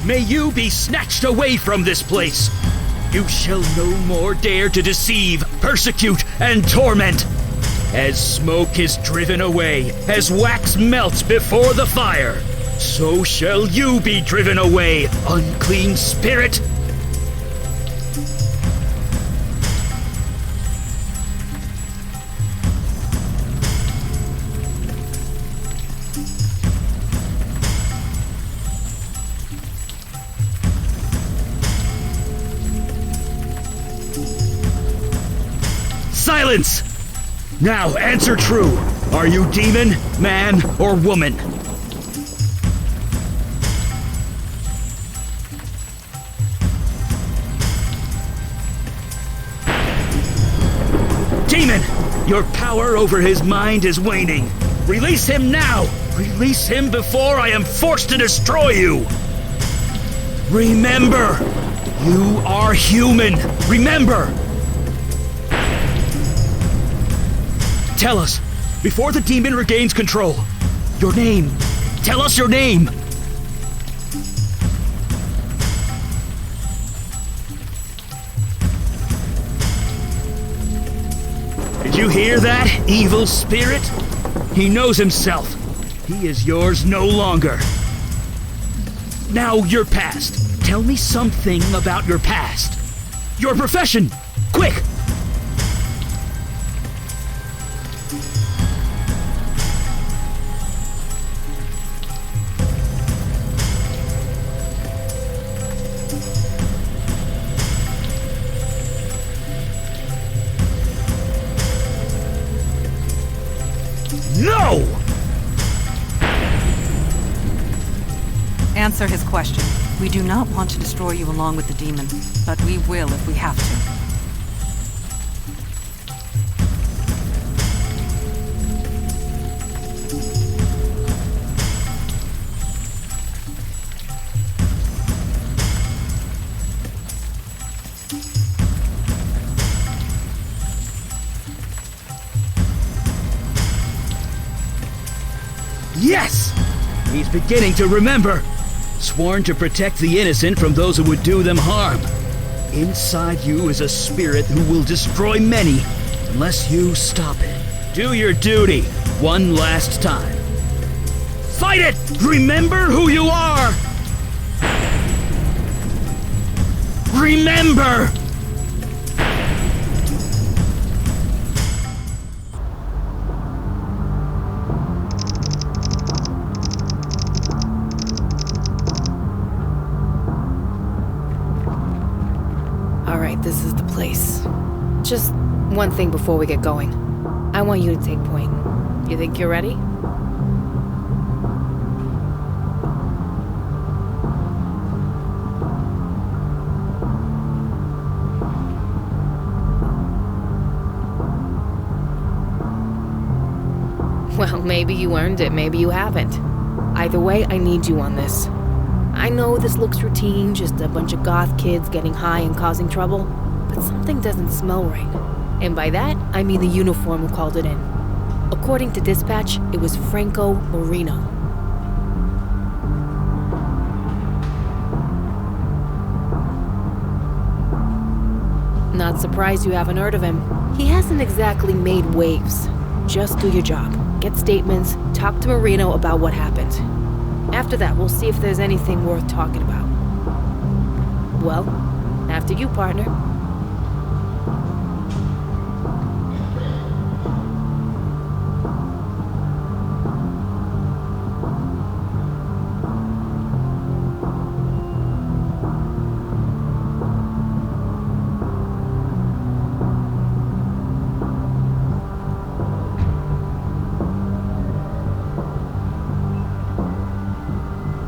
may you be snatched away from this place. You shall no more dare to deceive, persecute, and torment. As smoke is driven away, as wax melts before the fire, so shall you be driven away, unclean spirit. Silence! Now answer true. Are you demon, man, or woman? Demon! Your power over his mind is waning. Release him now! Release him before I am forced to destroy you! Remember! You are human! Remember! Tell us, before the demon regains control, your name. Tell us your name! Did you hear that, evil spirit? He knows himself. He is yours no longer. Now, your past. Tell me something about your past. Your profession! Quick! No! Answer his question. We do not want to destroy you along with the demon, but we will if we have to. Yes! He's beginning to remember. Sworn to protect the innocent from those who would do them harm. Inside you is a spirit who will destroy many unless you stop it. Do your duty one last time. Fight it! Remember who you are! Remember! This is the place. Just one thing before we get going. I want you to take point. You think you're ready? Well, maybe you earned it, maybe you haven't. Either way, I need you on this. I know this looks routine, just a bunch of goth kids getting high and causing trouble, but something doesn't smell right. And by that, I mean the uniform who called it in. According to dispatch, it was Franco Marino. Not surprised you haven't heard of him. He hasn't exactly made waves. Just do your job. Get statements, talk to Marino about what happened. After that, we'll see if there's anything worth talking about. Well, after you, partner.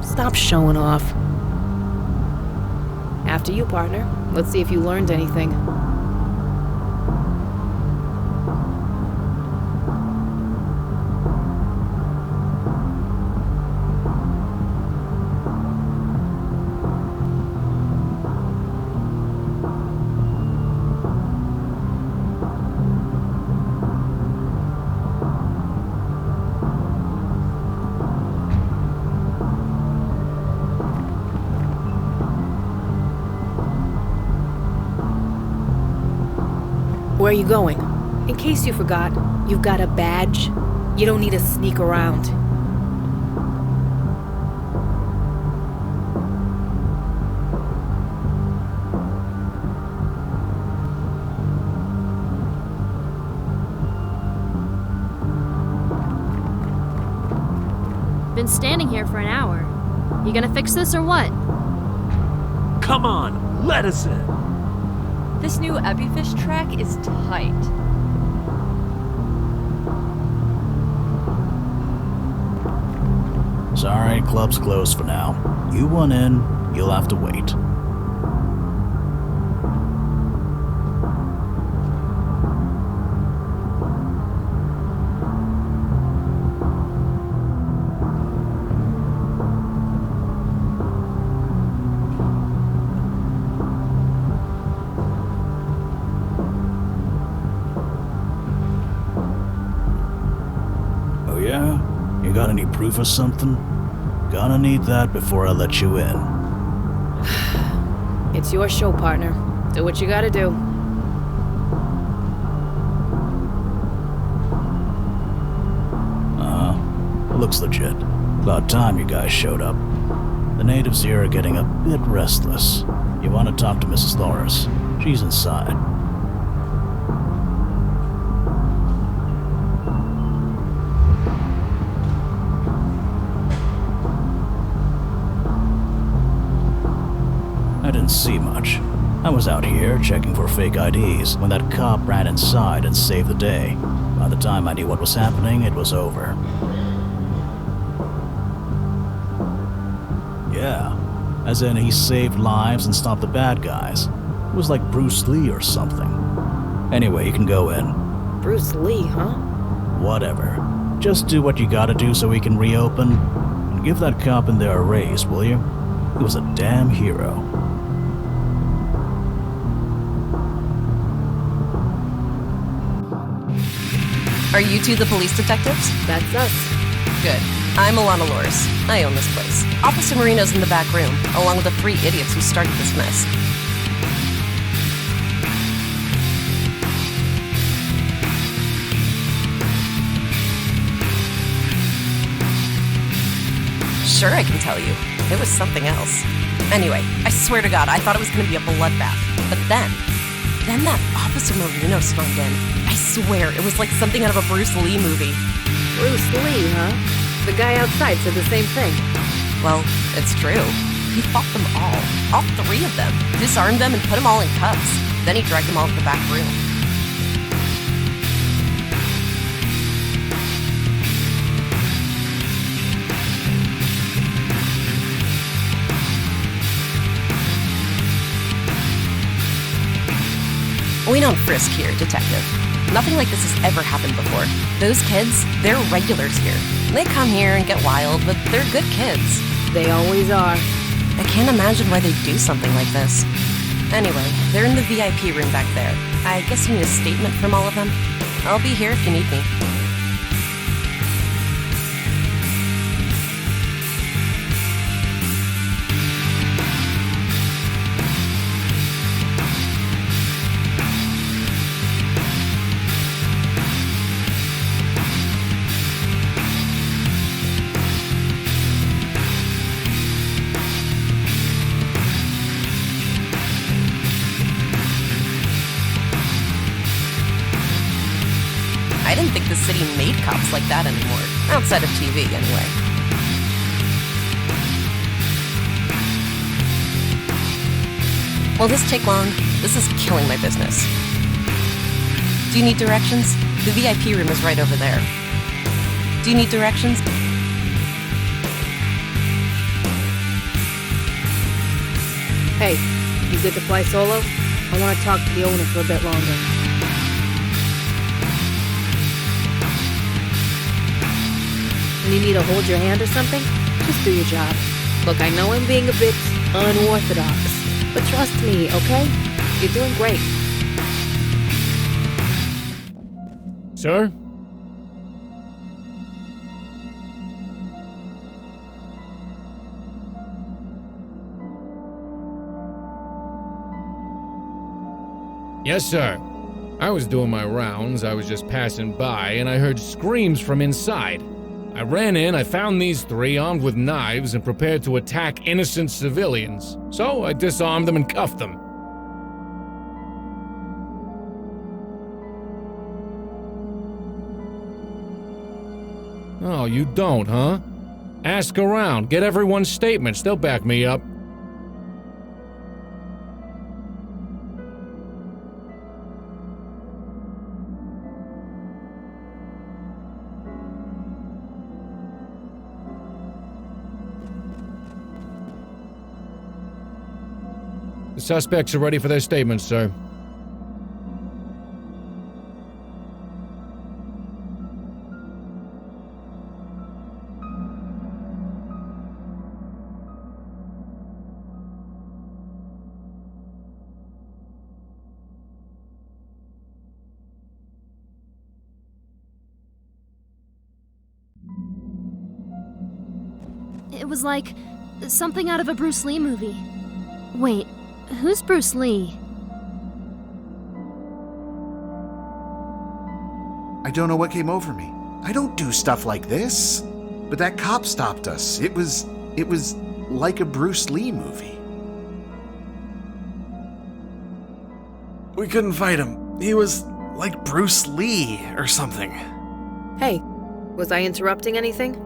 Stop showing off. After you, partner. Let's see if you learned anything. Where are you going? In case you forgot, you've got a badge. You don't need to sneak around. Been standing here for an hour. You gonna fix this or what? Come on, let us in. This new Epifish track is tight. Sorry, club's closed for now. You want in, you'll have to wait. Oh yeah? You got any proof or something? Gonna need that before I let you in. It's your show, partner. Do what you gotta do. Looks legit. About time you guys showed up. The natives here are getting a bit restless. You want to talk to Mrs. Loris? She's inside. I didn't see much. I was out here checking for fake IDs when that cop ran inside and saved the day. By the time I knew what was happening, it was over. Yeah, as in he saved lives and stopped the bad guys. It was like Bruce Lee or something. Anyway, you can go in. Bruce Lee, huh? Whatever. Just do what you gotta do so we can reopen. And give that cop in there a raise, will you? He was a damn hero. Are you two the police detectives? That's us. Good. I'm Alana Loris. I own this place. Officer Marino's in the back room, along with the 3 idiots who started this mess. Sure, I can tell you. It was something else. Anyway, I swear to God, I thought it was gonna be a bloodbath. But then that Officer Marino stormed in. I swear, it was like something out of a Bruce Lee movie. Bruce Lee, huh? The guy outside said the same thing. Well, it's true. He fought them all 3 of them, disarmed them and put them all in cuffs. Then he dragged them all to the back room. We don't frisk here, detective. Nothing like this has ever happened before. Those kids, they're regulars here. They come here and get wild, but they're good kids. They always are. I can't imagine why they'd do something like this. Anyway, they're in the VIP room back there. I guess you need a statement from all of them. I'll be here if you need me. I didn't think the city made cops like that anymore. Outside of TV, anyway. Will this take long? This is killing my business. Do you need directions? The VIP room is right over there. Do you need directions? Hey, you good to fly solo? I want to talk to the owner for a bit longer. When you need to hold your hand or something, just do your job. Look, I know I'm being a bit unorthodox, but trust me, okay? You're doing great. Sir? Yes, sir. I was doing my rounds, I was just passing by, and I heard screams from inside. I ran in, I found these three armed with knives and prepared to attack innocent civilians. So I disarmed them and cuffed them. Oh, you don't, huh? Ask around, get everyone's statements, they'll back me up. The suspects are ready for their statements, sir. It was like something out of a Bruce Lee movie. Wait, who's Bruce Lee? I don't know what came over me. I don't do stuff like this. But that cop stopped us. It was like a Bruce Lee movie. We couldn't fight him. He was like Bruce Lee or something. Hey, was I interrupting anything?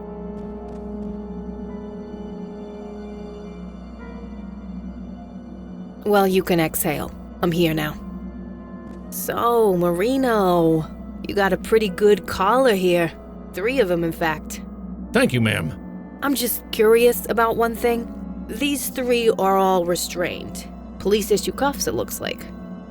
Well, you can exhale. I'm here now. So, Marino, you got a pretty good collar here. 3 of them, in fact. Thank you, ma'am. I'm just curious about one thing. These 3 are all restrained. Police issue cuffs, it looks like.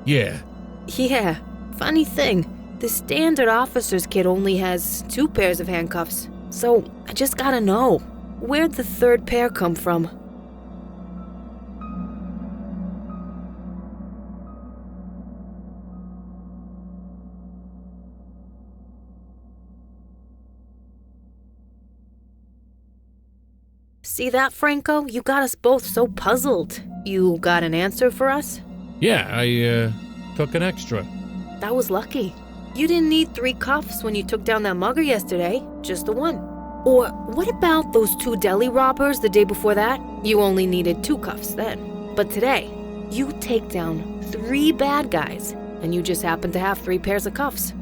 Yeah. Yeah, funny thing. The standard officer's kit only has 2 pairs of handcuffs. So, I just gotta know, where'd the 3rd pair come from? See that, Franco? You got us both so puzzled. You got an answer for us? Yeah, I took an extra. That was lucky. You didn't need 3 cuffs when you took down that mugger yesterday, just the 1. Or what about those 2 deli robbers the day before that? You only needed 2 cuffs then. But today, you take down 3 bad guys, and you just happen to have 3 pairs of cuffs.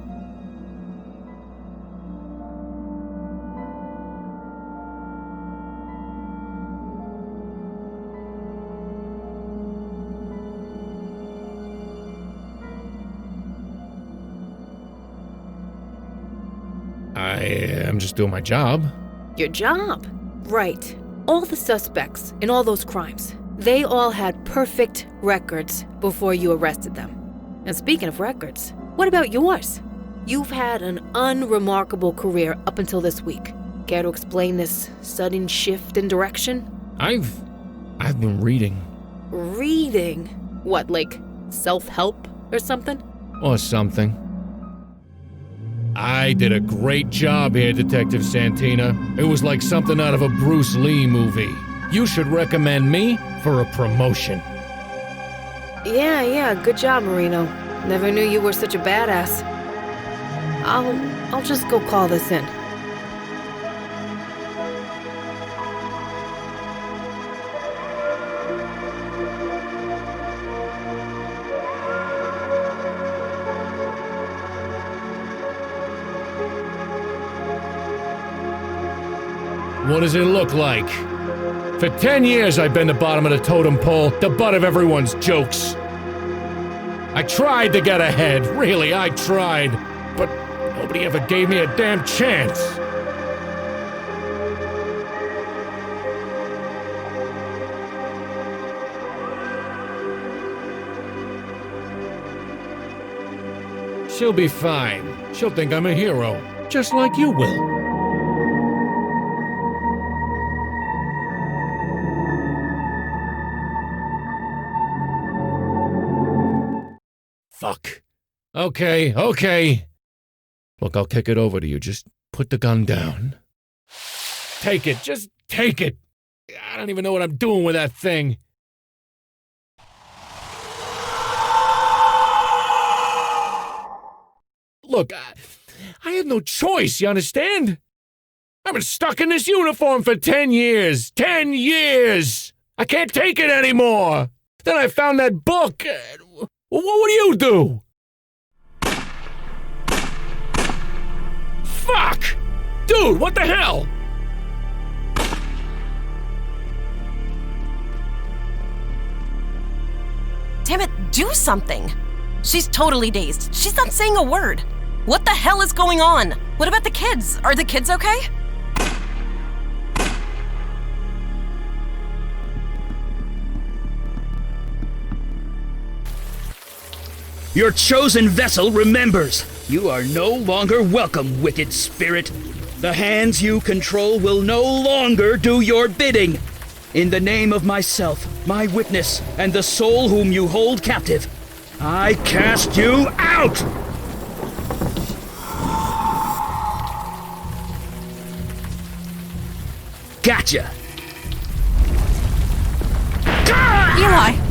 I'm just doing my job. Your job? Right. All the suspects in all those crimes, they all had perfect records before you arrested them. And speaking of records, what about yours? You've had an unremarkable career up until this week. Care to explain this sudden shift in direction? I've been reading. Reading? What, like self-help or something? Or something. I did a great job here, Detective Santina. It was like something out of a Bruce Lee movie. You should recommend me for a promotion. Yeah, good job, Marino. Never knew you were such a badass. I'll just go call this in. What does it look like? For 10 years I've been the bottom of the totem pole, the butt of everyone's jokes. I tried to get ahead, really, I tried. But nobody ever gave me a damn chance. She'll be fine. She'll think I'm a hero, just like you will. Fuck. Okay. Look, I'll kick it over to you. Just put the gun down. Take it. Just take it. I don't even know what I'm doing with that thing. Look, I had no choice, you understand? I've been stuck in this uniform for 10 years. 10 years! I can't take it anymore! Then I found that book. What would you do? Fuck! Dude, what the hell? Damn it, do something! She's totally dazed. She's not saying a word. What the hell is going on? What about the kids? Are the kids okay? Your chosen vessel remembers. You are no longer welcome, wicked spirit. The hands you control will no longer do your bidding. In the name of myself, my witness, and the soul whom you hold captive, I cast you out! Gotcha! Eli!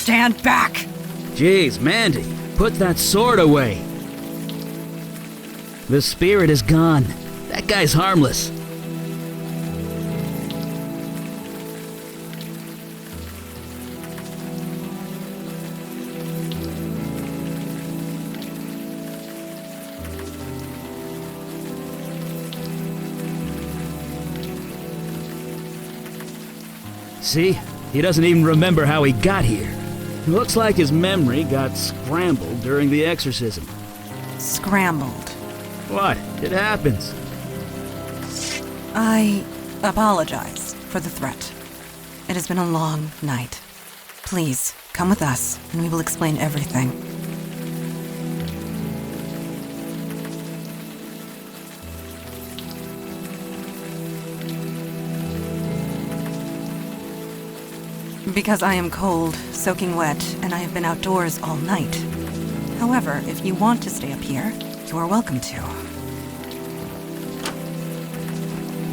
Stand back! Jeez, Mandy, put that sword away. The spirit is gone. That guy's harmless. See? He doesn't even remember how he got here. Looks like his memory got scrambled during the exorcism. Scrambled. What? It happens. I apologize for the threat. It has been a long night. Please, come with us, and we will explain everything. Because I am cold, soaking wet, and I have been outdoors all night. However, if you want to stay up here, you are welcome to.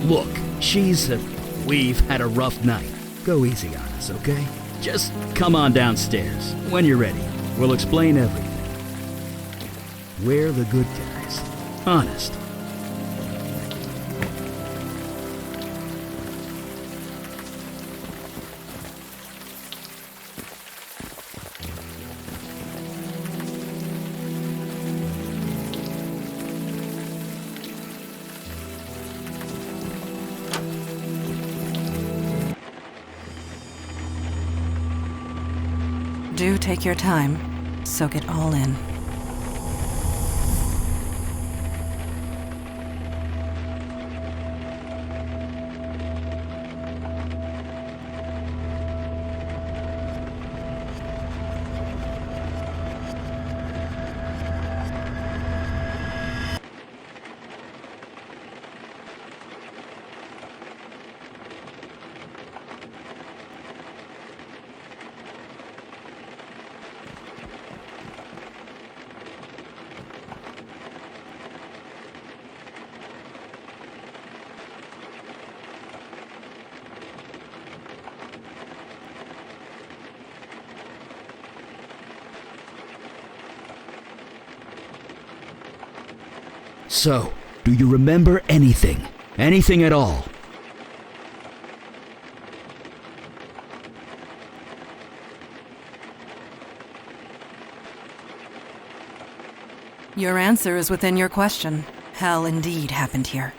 Look, we've had a rough night. Go easy on us, okay? Just come on downstairs. When you're ready, we'll explain everything. We're the good guys. Honest. Do take your time. Soak it all in. So, do you remember anything? Anything at all? Your answer is within your question. Hell indeed happened here.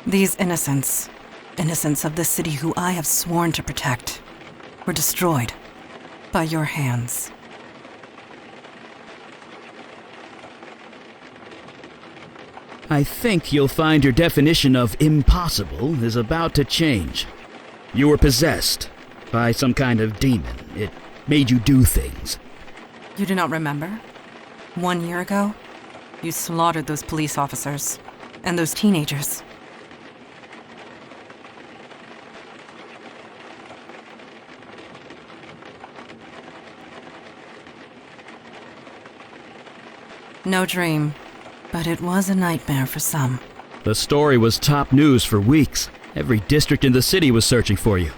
These innocents of the city who I have sworn to protect, were destroyed by your hands. I think you'll find your definition of impossible is about to change. You were possessed by some kind of demon. It made you do things. You do not remember? 1 year ago, you slaughtered those police officers and those teenagers. No dream, but it was a nightmare for some. The story was top news for weeks. Every district in the city was searching for you.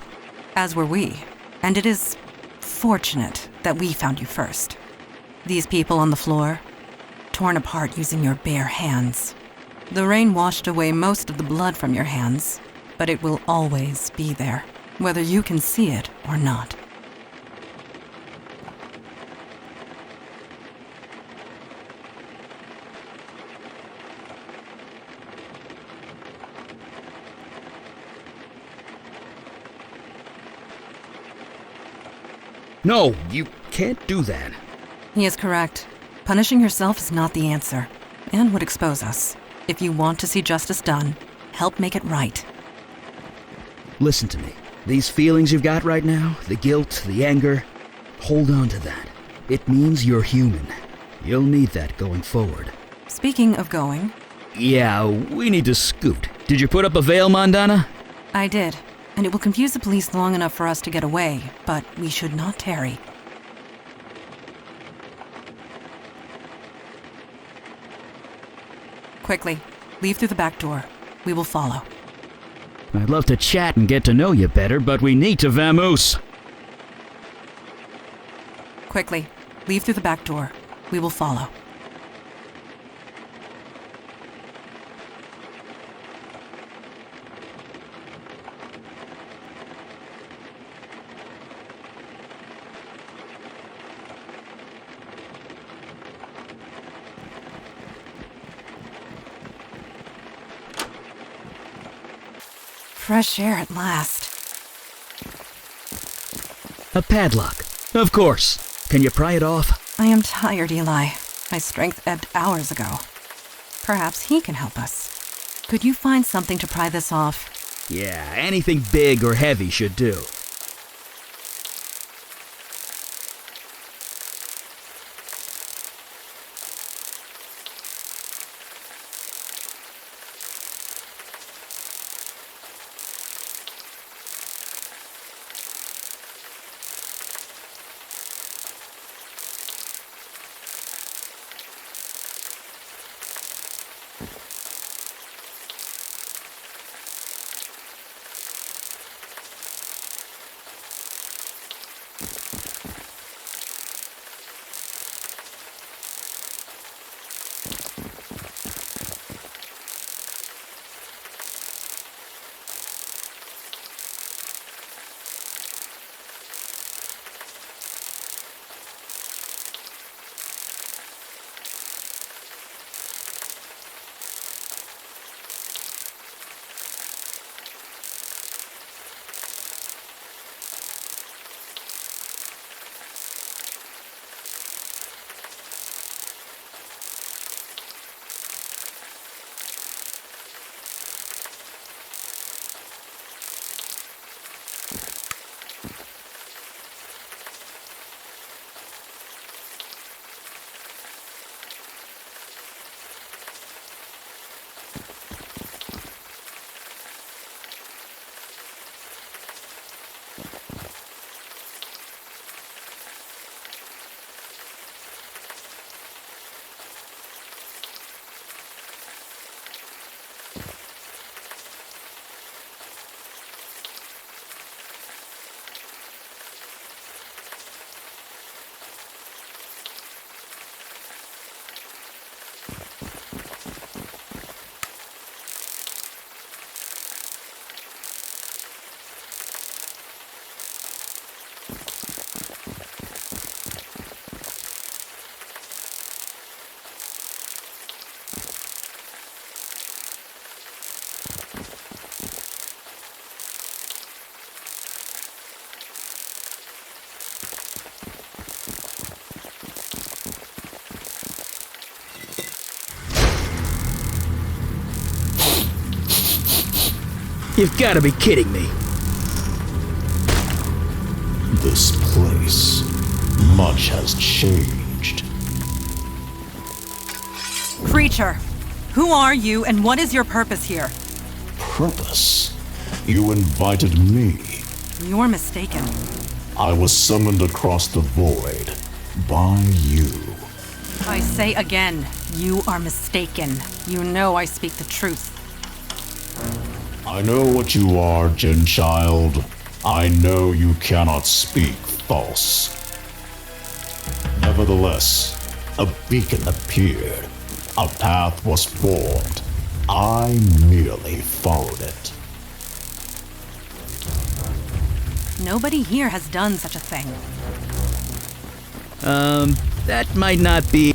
As were we, and it is fortunate that we found you first. These people on the floor, torn apart using your bare hands. The rain washed away most of the blood from your hands, but it will always be there, whether you can see it or not. No, you can't do that. He is correct. Punishing yourself is not the answer, and would expose us. If you want to see justice done, help make it right. Listen to me. These feelings you've got right now, the guilt, the anger, hold on to that. It means you're human. You'll need that going forward. Speaking of going... Yeah, we need to scoot. Did you put up a veil, Mondana? I did, and it will confuse the police long enough for us to get away, but we should not tarry. Quickly, leave through the back door. We will follow. I'd love to chat and get to know you better, but we need to vamoose. Quickly, leave through the back door. We will follow. Fresh air at last. A padlock. Of course. Can you pry it off? I am tired, Eli. My strength ebbed hours ago. Perhaps he can help us. Could you find something to pry this off? Yeah, anything big or heavy should do. You've got to be kidding me. This place, much has changed. Creature, who are you and what is your purpose here? Purpose? You invited me. You're mistaken. I was summoned across the void by you. I say again, you are mistaken. You know I speak the truth. I know what you are, Jin Child. I know you cannot speak false. Nevertheless, a beacon appeared. A path was formed. I merely followed it. Nobody here has done such a thing. That might not be...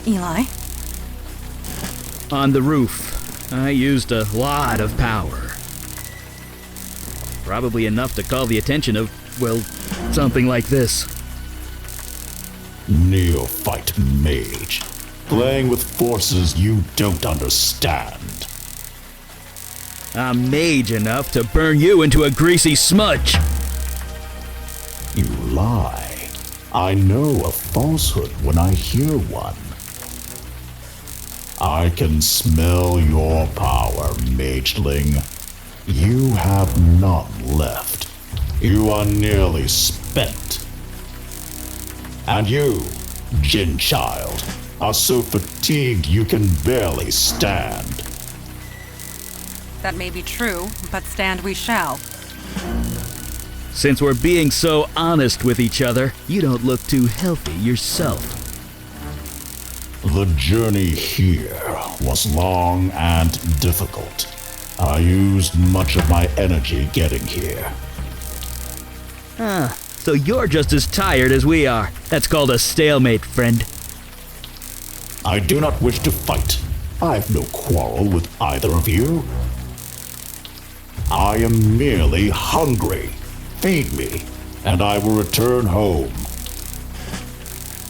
Eli? On the roof, I used a lot of power. Probably enough to call the attention of, well, something like this. Neophyte mage, playing with forces you don't understand. I'm mage enough to burn you into a greasy smudge. You lie. I know a falsehood when I hear one. I can smell your power, mageling. You have none left. You are nearly spent. And you, Jin Child, are so fatigued you can barely stand. That may be true, but stand we shall. Since we're being so honest with each other, you don't look too healthy yourself. The journey here was long and difficult. I used much of my energy getting here. So you're just as tired as we are. That's called a stalemate, friend. I do not wish to fight. I have no quarrel with either of you. I am merely hungry. Feed me, and I will return home.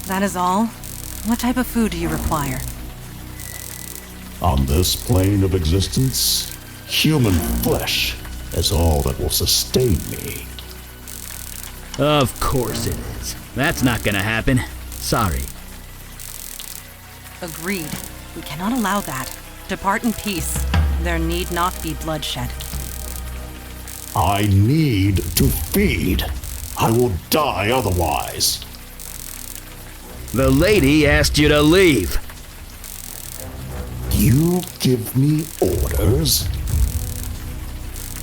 That is all? What type of food do you require? On this plane of existence, human flesh is all that will sustain me. Of course it is. That's not gonna happen. Sorry. Agreed. We cannot allow that. Depart in peace. There need not be bloodshed. I need to feed. I will die otherwise. The lady asked you to leave. You give me orders?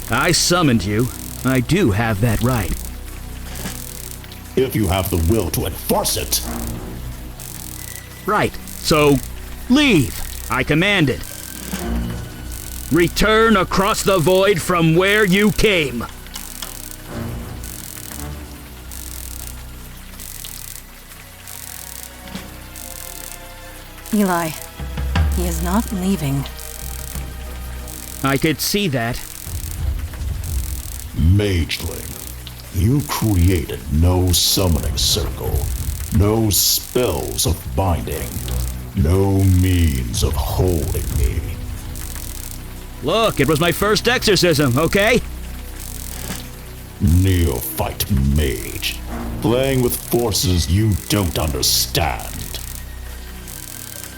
I summoned you. I do have that right. If you have the will to enforce it. Right. So, leave. I command it. Return across the void from where you came. Eli, he is not leaving. I could see that. Mageling, you created no summoning circle, no spells of binding, no means of holding me. Look, it was my first exorcism, okay? Neophyte mage, playing with forces you don't understand.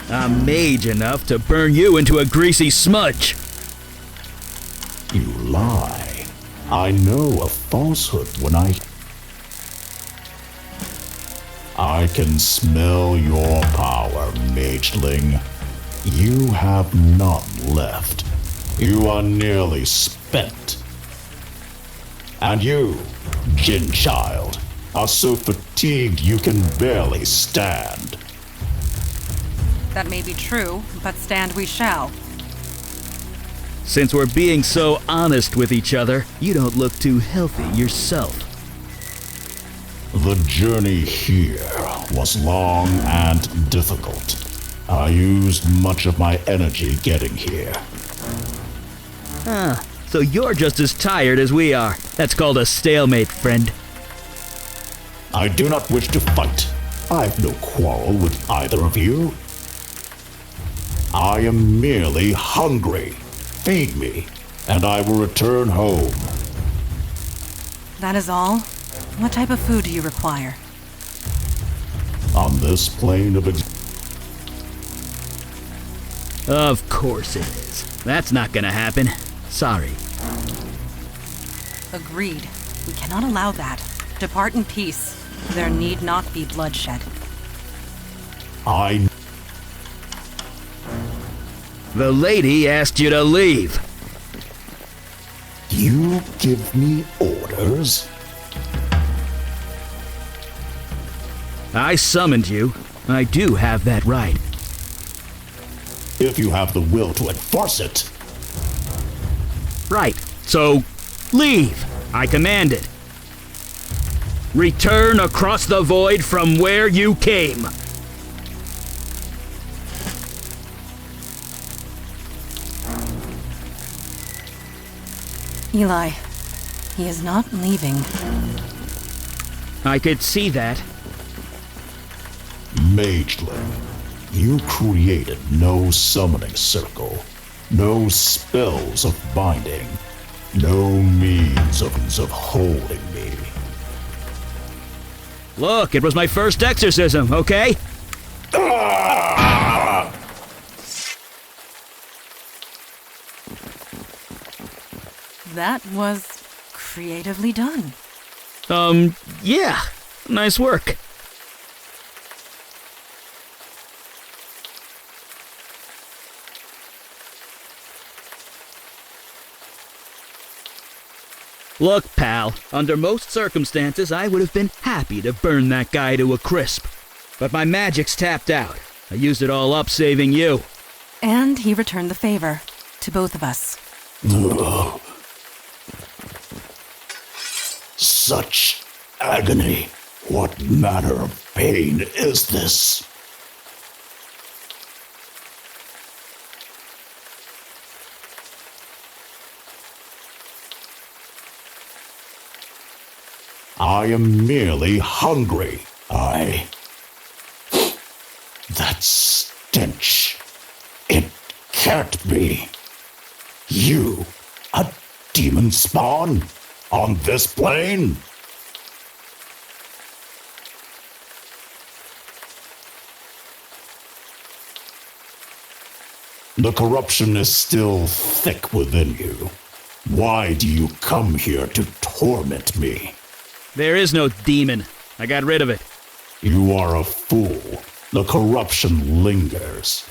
I'm mage enough to burn you into a greasy smudge. You lie. I know a falsehood when I can smell your power, mageling. You have none left. You are nearly spent. And you, Jin Child, are so fatigued you can barely stand. That may be true, but stand we shall. Since we're being so honest with each other, you don't look too healthy yourself. The journey here was long and difficult. I used much of my energy getting here. So you're just as tired as we are. That's called a stalemate, friend. I do not wish to fight. I have no quarrel with either of you. I am merely hungry. feed me, and I will return home. That is all? What type of food do you require? On this plane of Of course it is. That's not gonna happen. Sorry. Agreed. We cannot allow that. Depart in peace. There need not be bloodshed. The lady asked you to leave. You give me orders? I summoned you. I do have that right. If you have the will to enforce it. Right. So, leave. I command it. Return across the void from where you came. Eli, he is not leaving. I could see that. Mageling, you created no summoning circle, no spells of binding, no means of holding me. Look, it was my first exorcism, okay? That was creatively done. Yeah. Nice work. Look, pal, under most circumstances, I would have been happy to burn that guy to a crisp. But my magic's tapped out. I used it all up saving you. And he returned the favor to both of us. Such agony. What manner of pain is this? I am merely hungry. That stench. It can't be. You, a demon spawn? On this plane? The corruption is still thick within you. Why do you come here to torment me? There is no demon. I got rid of it. You are a fool. The corruption lingers.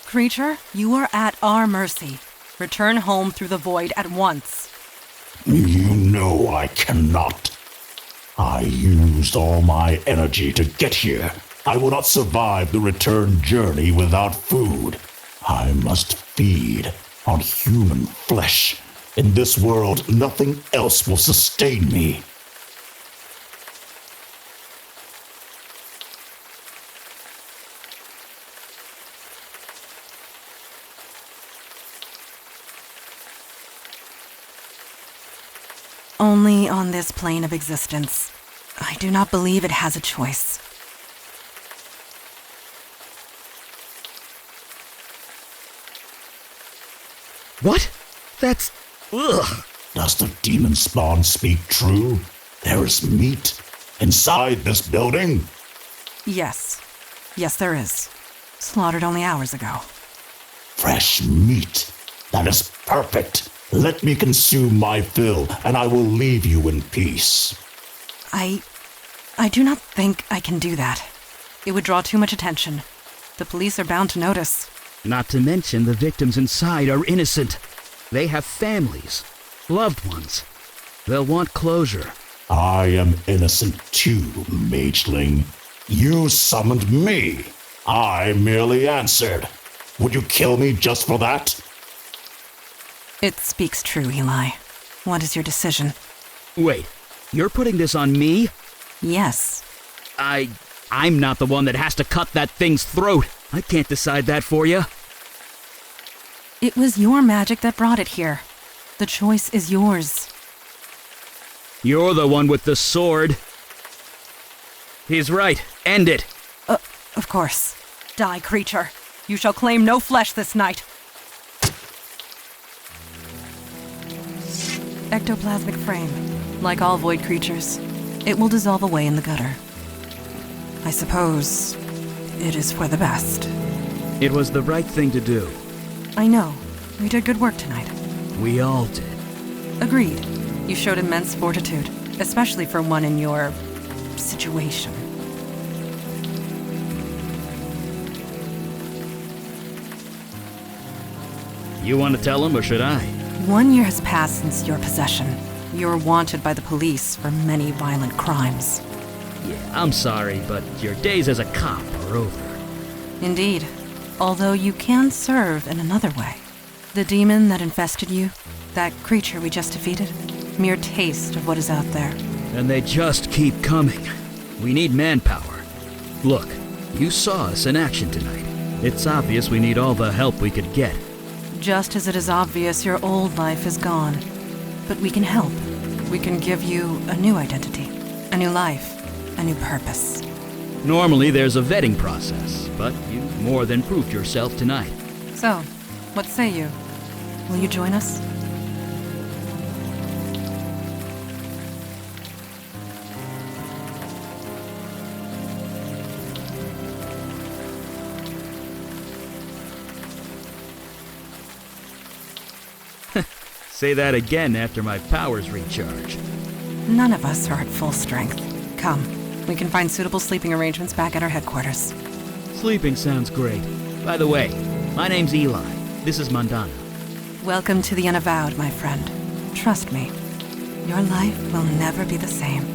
Creature, you are at our mercy. Return home through the void at once. You know I cannot. I used all my energy to get here. I will not survive the return journey without food. I must feed on human flesh. In this world, nothing else will sustain me. Only on this plane of existence. I do not believe it has a choice. What? That's... ugh. Does the demon spawn speak true? There is meat inside this building? Yes. Yes, there is. Slaughtered only hours ago. Fresh meat. That is perfect. Let me consume my fill, and I will leave you in peace. I do not think I can do that. It would draw too much attention. The police are bound to notice. Not to mention the victims inside are innocent. They have families, loved ones. They'll want closure. I am innocent too, Mageling. You summoned me. I merely answered. Would you kill me just for that? It speaks true, Eli. What is your decision? Wait, you're putting this on me? Yes. I'm not the one that has to cut that thing's throat. I can't decide that for you. It was your magic that brought it here. The choice is yours. You're the one with the sword. He's right. End it. Of course. Die, creature. You shall claim no flesh this night. Ectoplasmic frame. Like all void creatures, it will dissolve away in the gutter. I suppose it is for the best. It was the right thing to do. I know. We did good work tonight. We all did. Agreed. You showed immense fortitude, especially for one in your situation. You want to tell him, or should I? 1 year has passed since your possession. You're wanted by the police for many violent crimes. Yeah, I'm sorry, but your days as a cop are over. Indeed. Although you can serve in another way. The demon that infested you, that creature we just defeated, mere taste of what is out there. And they just keep coming. We need manpower. Look, you saw us in action tonight. It's obvious we need all the help we could get. Just as it is obvious your old life is gone. But we can help. We can give you a new identity, a new life, a new purpose. Normally there's a vetting process, but you more than proved yourself tonight. So, what say you? Will you join us? Say that again after my powers recharge. None of us are at full strength. Come, we can find suitable sleeping arrangements back at our headquarters. Sleeping sounds great. By the way, my name's Eli. This is Mandana. Welcome to the Unavowed, my friend. Trust me, your life will never be the same.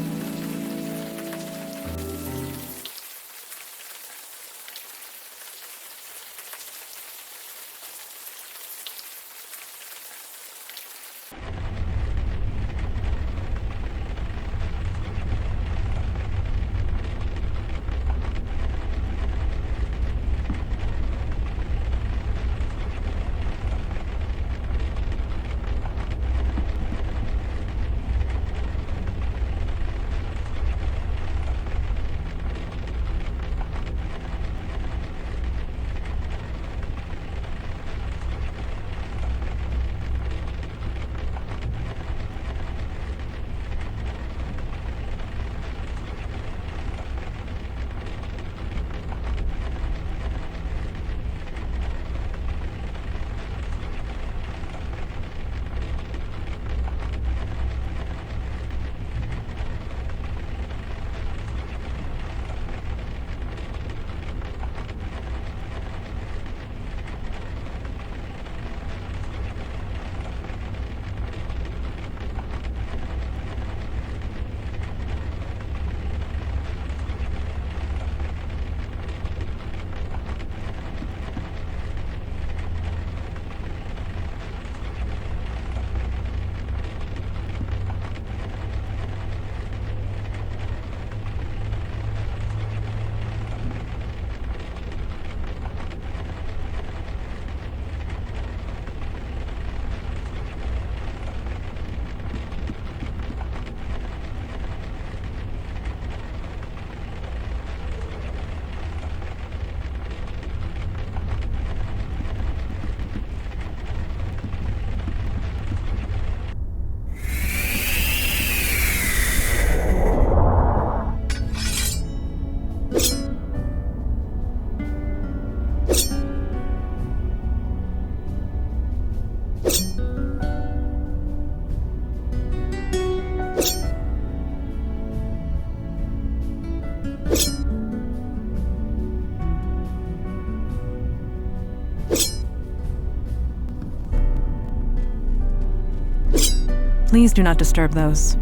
Please do not disturb those.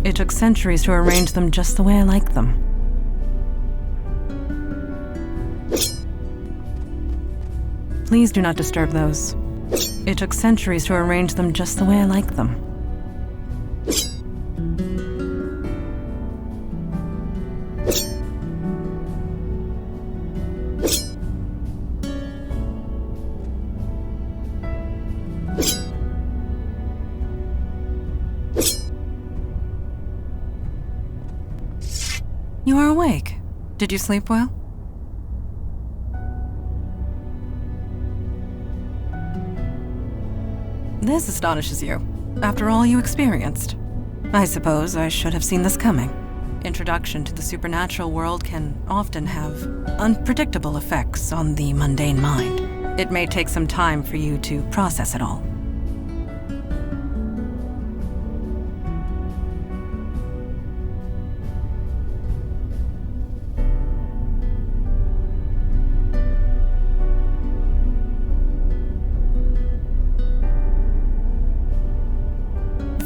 It took centuries to arrange them just the way I like them. Please do not disturb those. It took centuries to arrange them just the way I like them. You are awake. Did you sleep well? This astonishes you. After all you experienced, I suppose I should have seen this coming. Introduction to the supernatural world can often have unpredictable effects on the mundane mind. It may take some time for you to process it all.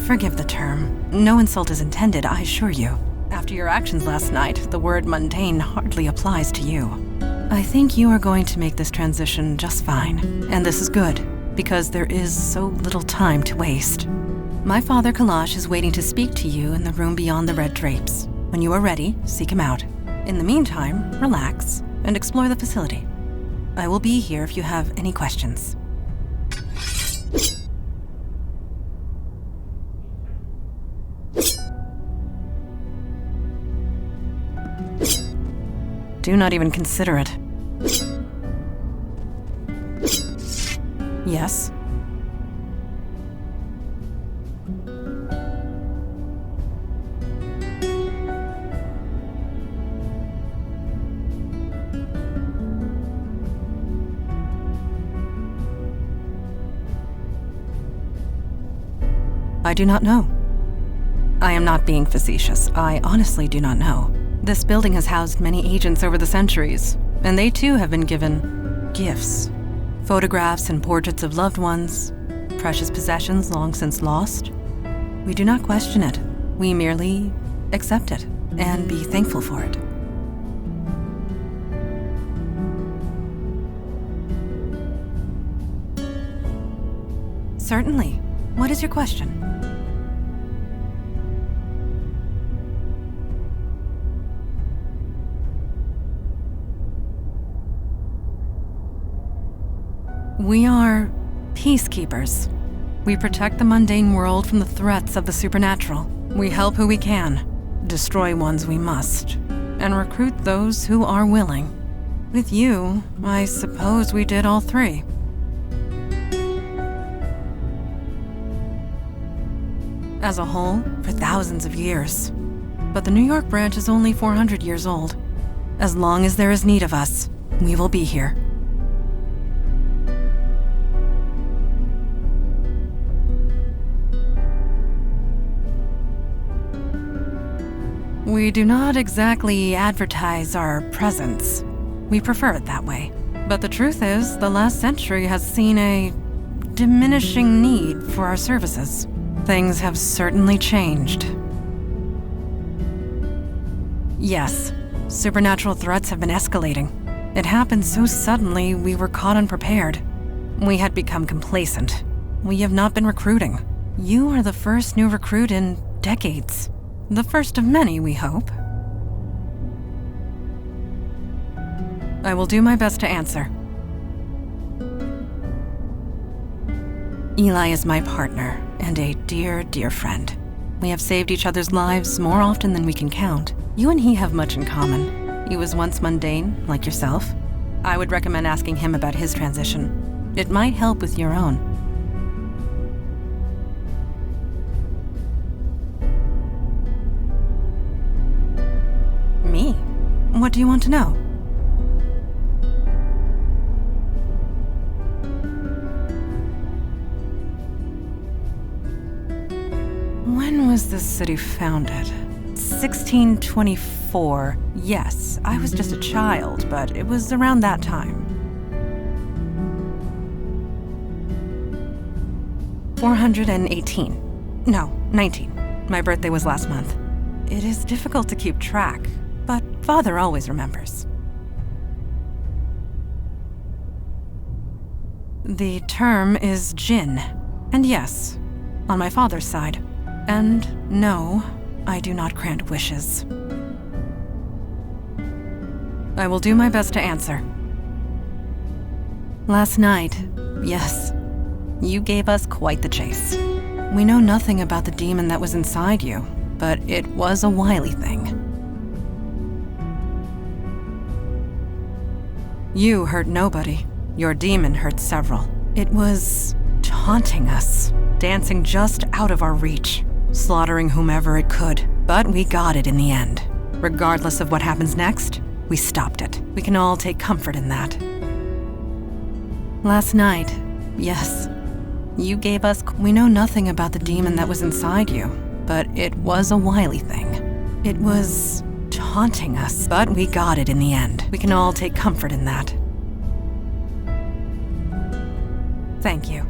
Forgive the term. No insult is intended, I assure you. After your actions last night, the word mundane hardly applies to you. I think you are going to make this transition just fine. And this is good, because there is so little time to waste. My father Kalash is waiting to speak to you in the room beyond the red drapes. When you are ready, seek him out. In the meantime, relax and explore the facility. I will be here if you have any questions. Do not even consider it. Yes? I do not know. I am not being facetious. I honestly do not know. This building has housed many agents over the centuries, and they too have been given gifts. Photographs and portraits of loved ones, precious possessions long since lost. We do not question it. We merely accept it and be thankful for it. Certainly. What is your question? We are peacekeepers. We protect the mundane world from the threats of the supernatural. We help who we can, destroy ones we must, and recruit those who are willing. With you, I suppose we did all three. As a whole, for thousands of years. But the New York branch is only 400 years old. As long as there is need of us, we will be here. We do not exactly advertise our presence. We prefer it that way. But the truth is, the last century has seen a diminishing need for our services. Things have certainly changed. Yes, supernatural threats have been escalating. It happened so suddenly we were caught unprepared. We had become complacent. We have not been recruiting. You are the first new recruit in decades. The first of many, we hope. I will do my best to answer. Eli is my partner and a dear, dear friend. We have saved each other's lives more often than we can count. You and he have much in common. He was once mundane, like yourself. I would recommend asking him about his transition. It might help with your own. Me? What do you want to know? When was this city founded? 1624. Yes, I was just a child, but it was around that time. 418. No, 19. My birthday was last month. It is difficult to keep track, but Father always remembers. The term is Jinn. And yes, on my father's side. And no, I do not grant wishes. I will do my best to answer. Last night, yes, you gave us quite the chase. We know nothing about the demon that was inside you, but it was a wily thing. You hurt nobody. Your demon hurt several. It was taunting us, dancing just out of our reach, slaughtering whomever it could. But we got it in the end. Regardless of what happens next, we stopped it. We can all take comfort in that. Last night, yes, you gave us... We know nothing about the demon that was inside you, but it was a wily thing. It was taunting us, but we got it in the end. We can all take comfort in that. Thank you.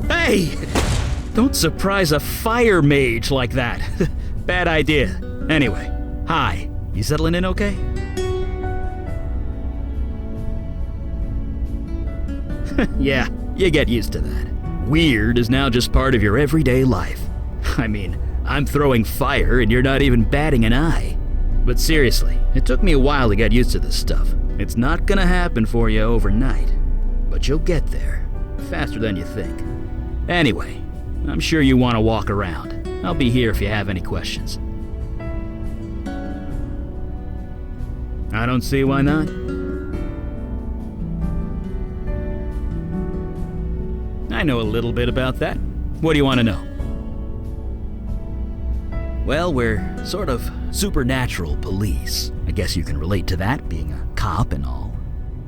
Hey! Don't surprise a fire mage like that. Bad idea. Anyway, hi. You settling in okay? Yeah, you get used to that. Weird is now just part of your everyday life. I mean, I'm throwing fire and you're not even batting an eye. But seriously, it took me a while to get used to this stuff. It's not gonna happen for you overnight. But you'll get there. Faster than you think. Anyway, I'm sure you want to walk around. I'll be here if you have any questions. I don't see why not. I know a little bit about that. What do you want to know? Well, we're sort of supernatural police. I guess you can relate to that, being a cop and all.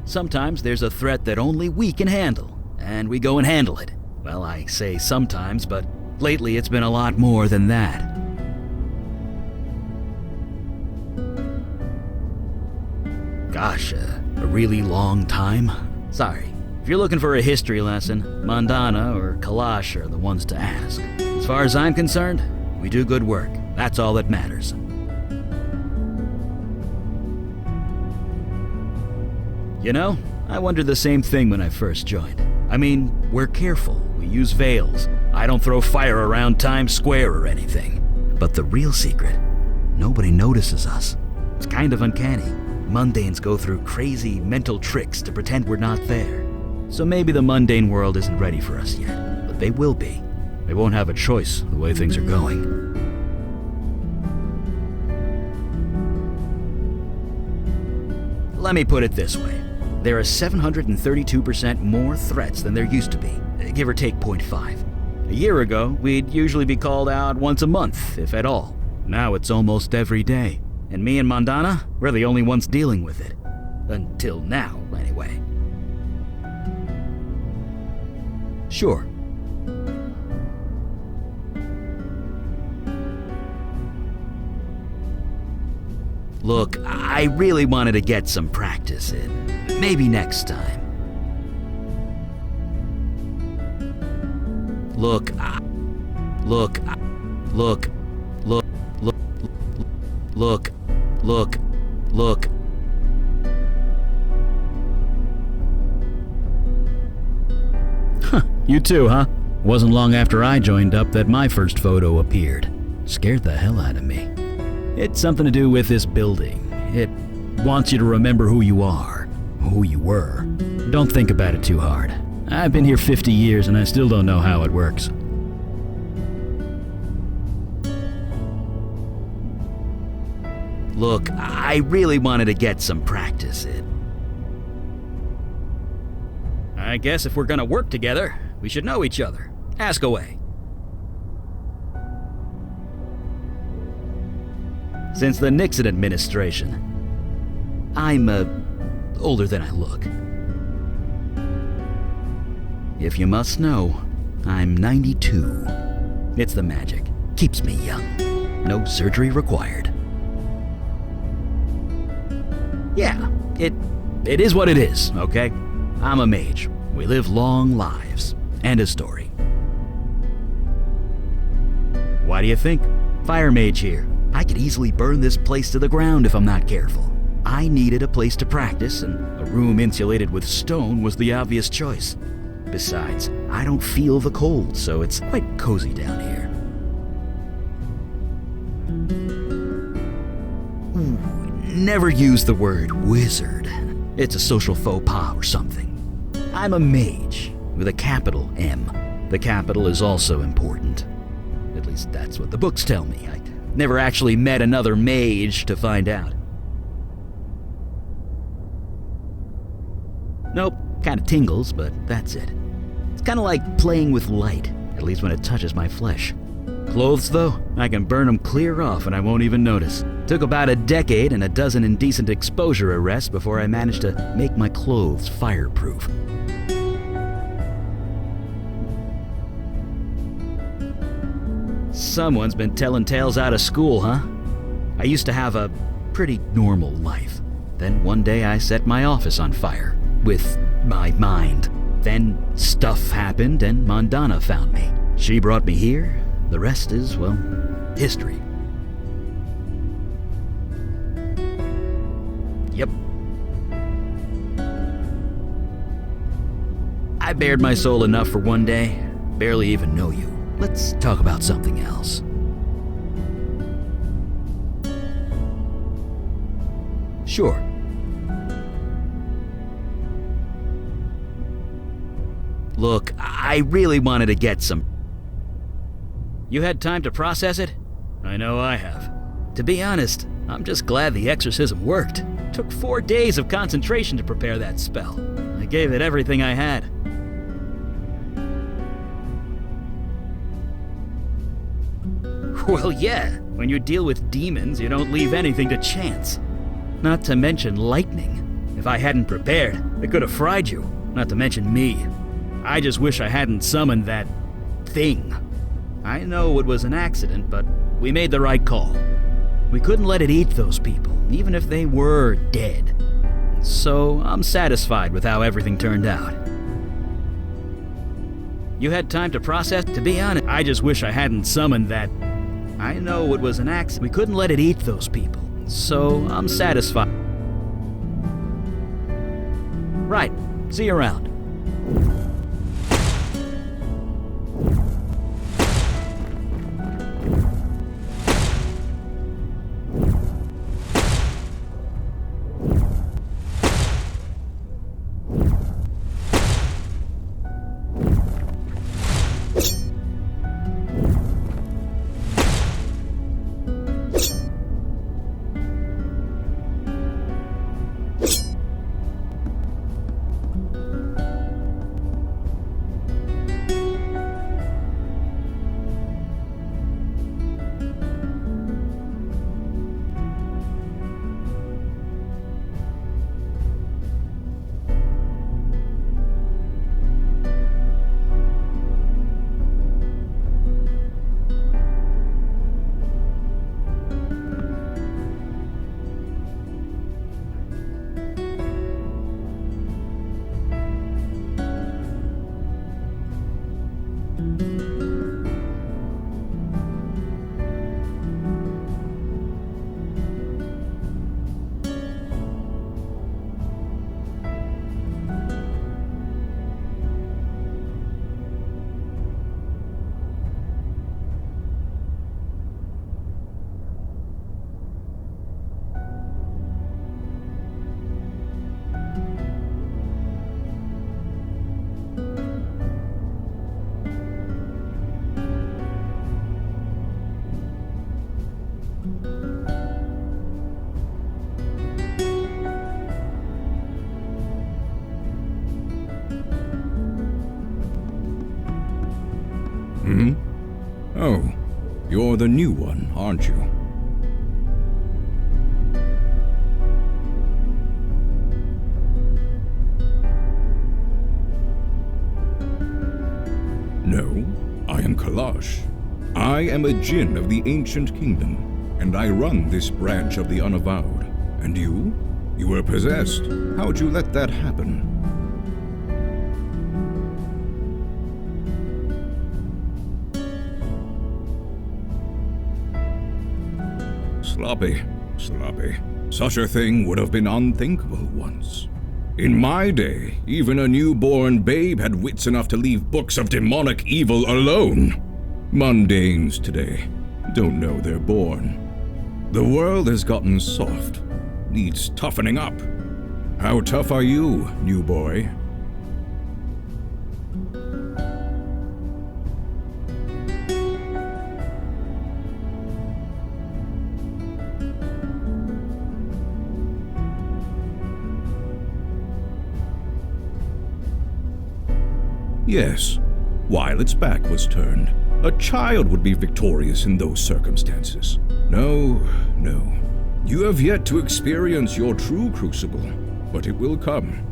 Sometimes there's a threat that only we can handle, and we go and handle it. Well, I say sometimes, but lately it's been a lot more than that. Gosh, a really long time? Sorry. If you're looking for a history lesson, Mandana or Kalash are the ones to ask. As far as I'm concerned, we do good work. That's all that matters. You know, I wondered the same thing when I first joined. I mean, we're careful. We use veils. I don't throw fire around Times Square or anything. But the real secret, nobody notices us. It's kind of uncanny. Mundanes go through crazy mental tricks to pretend we're not there. So maybe the mundane world isn't ready for us yet, but they will be. They won't have a choice the way things are going. Let me put it this way. There are 732% more threats than there used to be, give or take 0.5. A year ago, we'd usually be called out once a month, if at all. Now it's almost every day. And me and Mandana, we're the only ones dealing with it. Until now, anyway. Sure. Look, I really wanted to get some practice in. Maybe next time. Look. Huh, you too, huh? Wasn't long after I joined up that my first photo appeared. Scared the hell out of me. It's something to do with this building. It wants you to remember who you are, who you were. Don't think about it too hard. I've been here 50 years and I still don't know how it works. Look, I really wanted to get some practice in. I guess if we're gonna work together, we should know each other. Ask away. Since the Nixon administration, I'm, older than I look. If you must know, I'm 92. It's the magic. Keeps me young. No surgery required. Yeah, it is what it is, okay? I'm a mage. We live long lives. End of story. Why do you think? Fire mage here. I could easily burn this place to the ground if I'm not careful. I needed a place to practice, and a room insulated with stone was the obvious choice. Besides, I don't feel the cold, so it's quite cozy down here. Ooh, never use the word wizard. It's a social faux pas or something. I'm a mage, with a capital M. The capital is also important. At least that's what the books tell me. I never actually met another mage to find out. Nope, kinda tingles, but that's it. It's kinda like playing with light, at least when it touches my flesh. Clothes, though, I can burn them clear off and I won't even notice. Took about a decade and a dozen indecent exposure arrests before I managed to make my clothes fireproof. Someone's been telling tales out of school, huh? I used to have a pretty normal life. Then one day I set my office on fire. With my mind. Then stuff happened and Mondana found me. She brought me here. The rest is, well, history. Yep. I bared my soul enough for one day. Barely even know you. Let's talk about something else. Sure. Look, I really wanted to get some... You had time to process it? I know I have. To be honest, I'm just glad the exorcism worked. Took 4 days of concentration to prepare that spell. I gave it everything I had. Well, yeah. When you deal with demons, you don't leave anything to chance. Not to mention lightning. If I hadn't prepared, it could have fried you. Not to mention me. I just wish I hadn't summoned that thing. I know it was an accident, but we made the right call. We couldn't let it eat those people, even if they were dead. So I'm satisfied with how everything turned out. You had time to process? To be honest, I just wish I hadn't summoned that... I know it was an accident. We couldn't let it eat those people. So I'm satisfied. Right. See you around. Oh, you're the new one, aren't you? No, I am Kalash. I am a djinn of the ancient kingdom, and I run this branch of the Unavowed. And you? You were possessed. How'd you let that happen? Sloppy. Such a thing would have been unthinkable once. In my day, even a newborn babe had wits enough to leave books of demonic evil alone. Mundanes today don't know they're born. The world has gotten soft, needs toughening up. How tough are you, new boy? Yes, while its back was turned, a child would be victorious in those circumstances. No. You have yet to experience your true crucible, but it will come.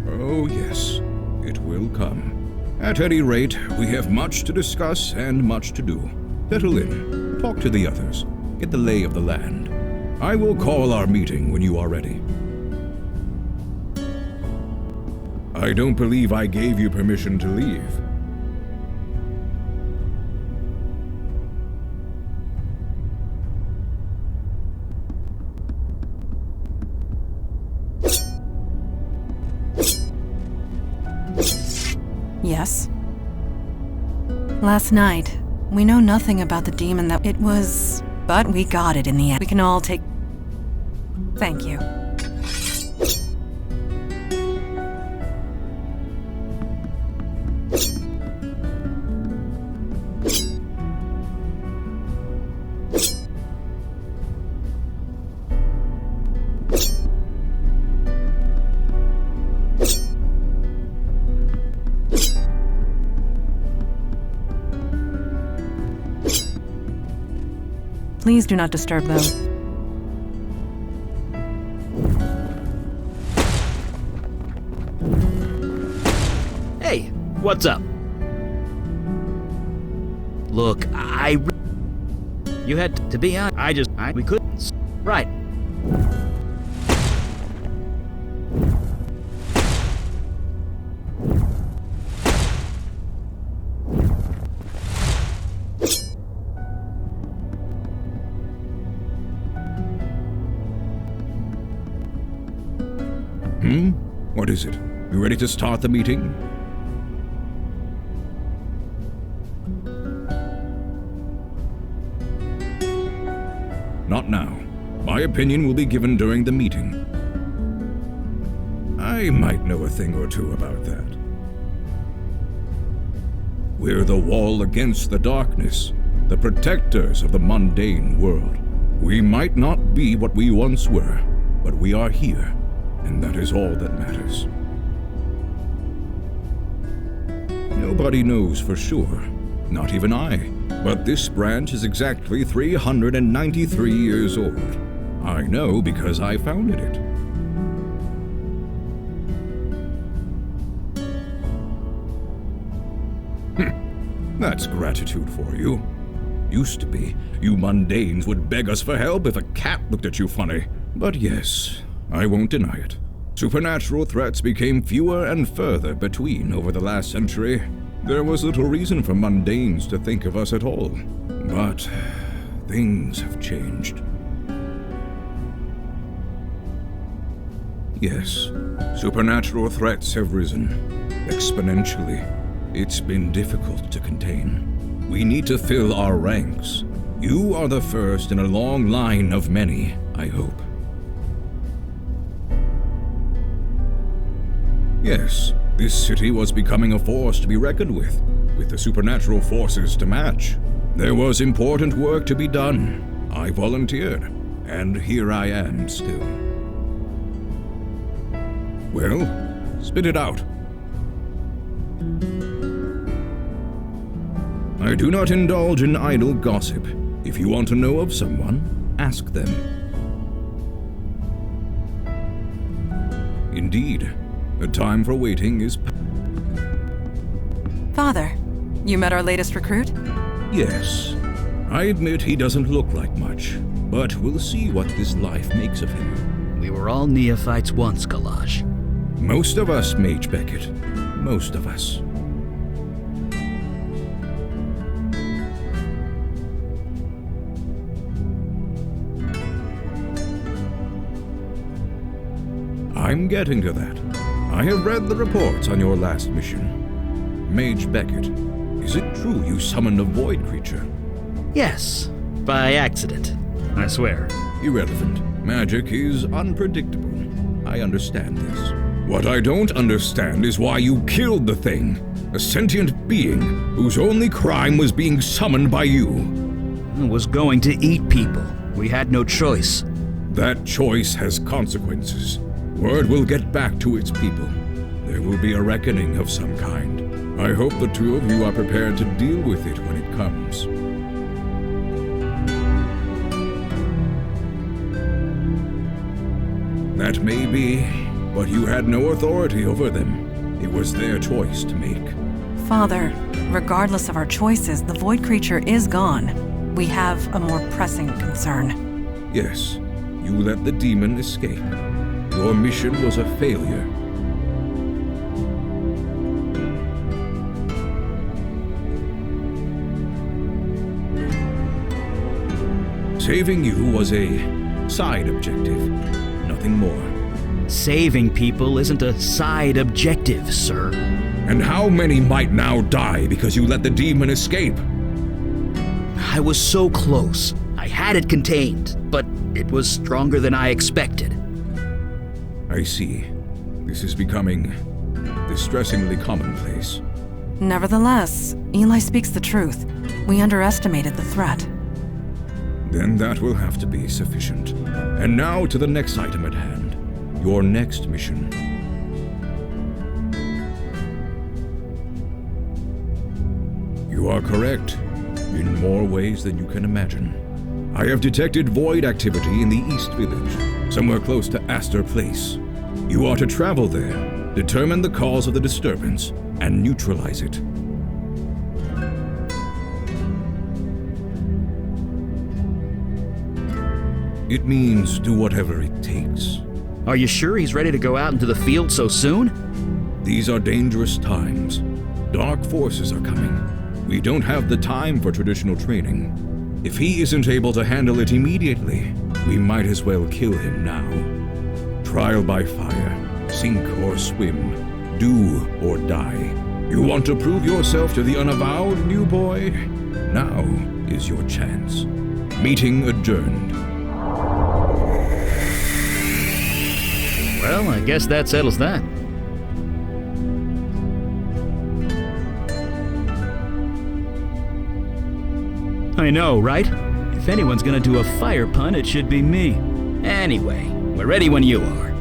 Oh yes, it will come. At any rate, we have much to discuss and much to do. Settle in, talk to the others, get the lay of the land. I will call our meeting when you are ready. I don't believe I gave you permission to leave. Yes? Last night, we know nothing about the demon that it was, but we got it in the end. We can all take... Thank you. Please do not disturb them. Hey, what's up? Look, you had to be on. We couldn't. Right. What is it? You ready to start the meeting? Not now. My opinion will be given during the meeting. I might know a thing or two about that. We're the wall against the darkness, the protectors of the mundane world. We might not be what we once were, but we are here. And that is all that matters. Nobody knows for sure, not even I. But this branch is exactly 393 years old. I know because I founded it. That's gratitude for you. Used to be, you mundanes would beg us for help if a cat looked at you funny. But yes, I won't deny it. Supernatural threats became fewer and further between over the last century. There was little reason for mundanes to think of us at all. But things have changed. Yes, supernatural threats have risen exponentially. It's been difficult to contain. We need to fill our ranks. You are the first in a long line of many, I hope. Yes, this city was becoming a force to be reckoned with the supernatural forces to match. There was important work to be done. I volunteered, and here I am still. Well, spit it out. I do not indulge in idle gossip. If you want to know of someone, ask them. Indeed, the time for waiting is past. Father, you met our latest recruit? Yes. I admit he doesn't look like much, but we'll see what this life makes of him. We were all neophytes once, Kalash. Most of us, Mage Beckett. Most of us. I'm getting to that. I have read the reports on your last mission. Mage Beckett, is it true you summoned a void creature? Yes, by accident, I swear. Irrelevant. Magic is unpredictable. I understand this. What I don't understand is why you killed the thing. A sentient being whose only crime was being summoned by you. It was going to eat people. We had no choice. That choice has consequences. Word will get back to its people. There will be a reckoning of some kind. I hope the two of you are prepared to deal with it when it comes. That may be, but you had no authority over them. It was their choice to make. Father, regardless of our choices, the void creature is gone. We have a more pressing concern. Yes, you let the demon escape. Your mission was a failure. Saving you was a side objective, nothing more. Saving people isn't a side objective, sir. And how many might now die because you let the demon escape? I was so close. I had it contained, but it was stronger than I expected. I see. This is becoming distressingly commonplace. Nevertheless, Eli speaks the truth. We underestimated the threat. Then that will have to be sufficient. And now to the next item at hand. Your next mission. You are correct, in more ways than you can imagine. I have detected void activity in the East Village, somewhere close to Astor Place. You are to travel there, determine the cause of the disturbance, and neutralize it. It means do whatever it takes. Are you sure he's ready to go out into the field so soon? These are dangerous times. Dark forces are coming. We don't have the time for traditional training. If he isn't able to handle it immediately, we might as well kill him now. Trial by fire, sink or swim, do or die. You want to prove yourself to the Unavowed, new boy? Now is your chance. Meeting adjourned. Well, I guess that settles that. I know, right? If anyone's gonna do a fire pun, it should be me. Anyway, we're ready when you are.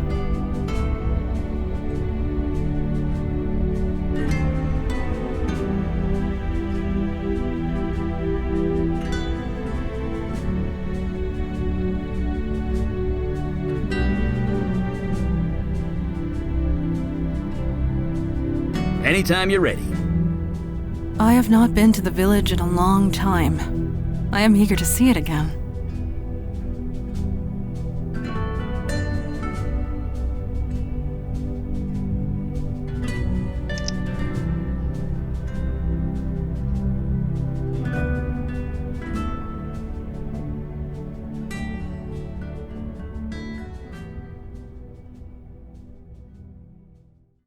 Anytime you're ready. I have not been to the village in a long time. I am eager to see it again.